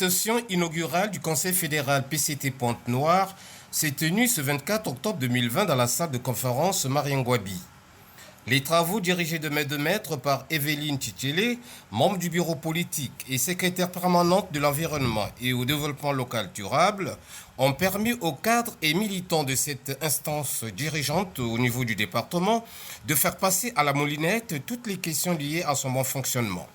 session inaugurale du Conseil fédéral PCT Pointe-Noire s'est tenue ce 24 octobre 2020 dans la salle de conférence Mariengouabi. Les travaux dirigés de main de maître par Evelyne Tchitchélé, membre du bureau politique et secrétaire permanente de l'environnement et au développement local durable, ont permis aux cadres et militants de cette instance dirigeante au niveau du département de faire passer à la moulinette toutes les questions liées à son bon fonctionnement.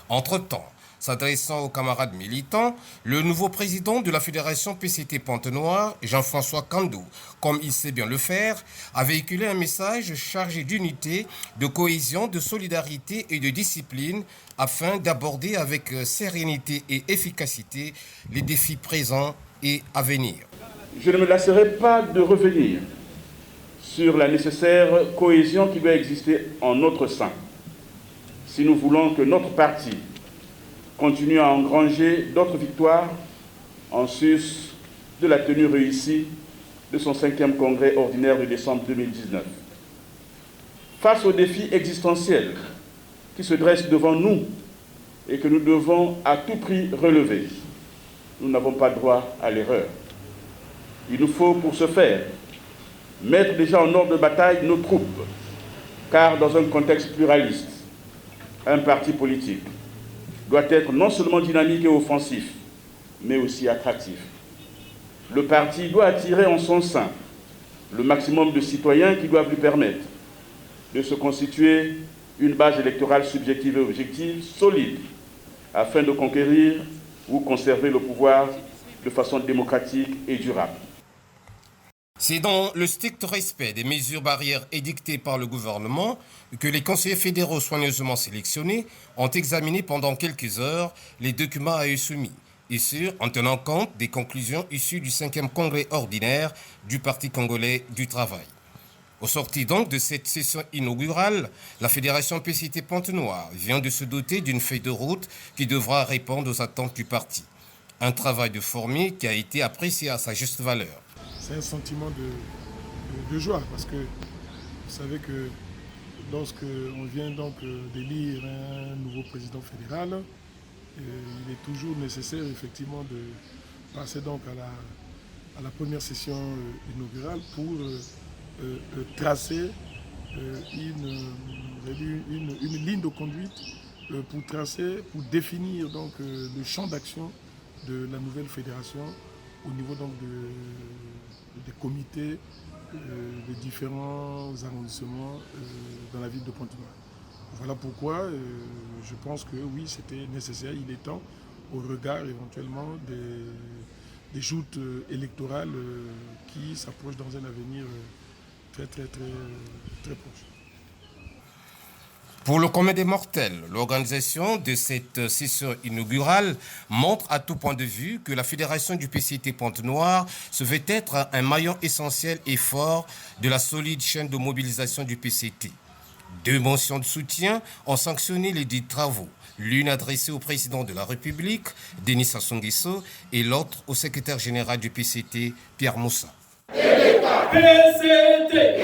Entre-temps, s'adressant aux camarades militants, le nouveau président de la Fédération PCT Pointe-Noire, Jean-François Kandou, comme il sait bien le faire, a véhiculé un message chargé d'unité, de cohésion, de solidarité et de discipline afin d'aborder avec sérénité et efficacité les défis présents et à venir. Je ne me lasserai pas de revenir sur la nécessaire cohésion qui doit exister en notre sein si nous voulons que notre parti continue à engranger d'autres victoires en sus de la tenue réussie de son 5e congrès ordinaire de décembre 2019. Face aux défis existentiels qui se dressent devant nous et que nous devons à tout prix relever, nous n'avons pas droit à l'erreur. Il nous faut pour ce faire mettre déjà en ordre de bataille nos troupes, car dans un contexte pluraliste, un parti politique doit être non seulement dynamique et offensif, mais aussi attractif. Le parti doit attirer en son sein le maximum de citoyens qui doivent lui permettre de se constituer une base électorale subjective et objective solide afin de conquérir ou conserver le pouvoir de façon démocratique et durable. C'est dans le strict respect des mesures barrières édictées par le gouvernement que les conseillers fédéraux soigneusement sélectionnés ont examiné pendant quelques heures les documents à eux soumis, et ce, en tenant compte des conclusions issues du 5e congrès ordinaire du Parti congolais du travail. Au sorti donc de cette session inaugurale, la Fédération PCT Pointe-Noire vient de se doter d'une feuille de route qui devra répondre aux attentes du parti. Un travail de fourmi qui a été apprécié à sa juste valeur. C'est un sentiment de joie parce que vous savez que lorsque on vient donc d'élire un nouveau président fédéral, il est toujours nécessaire effectivement de passer donc à la première session inaugurale pour tracer une ligne de conduite, pour définir donc le champ d'action de la nouvelle fédération au niveau donc des comités des différents arrondissements dans la ville de Pointe-Noire. Voilà pourquoi je pense que oui, c'était nécessaire, il est temps, au regard éventuellement des joutes électorales qui s'approchent dans un avenir très proche. Pour le commun des mortels, l'organisation de cette session inaugurale montre à tout point de vue que la Fédération du PCT Pointe-Noire se veut être un maillon essentiel et fort de la solide chaîne de mobilisation du PCT. 2 motions de soutien ont sanctionné les dits travaux, l'une adressée au président de la République, Denis Sassou Nguesso, et l'autre au secrétaire général du PCT, Pierre Moussa. PCT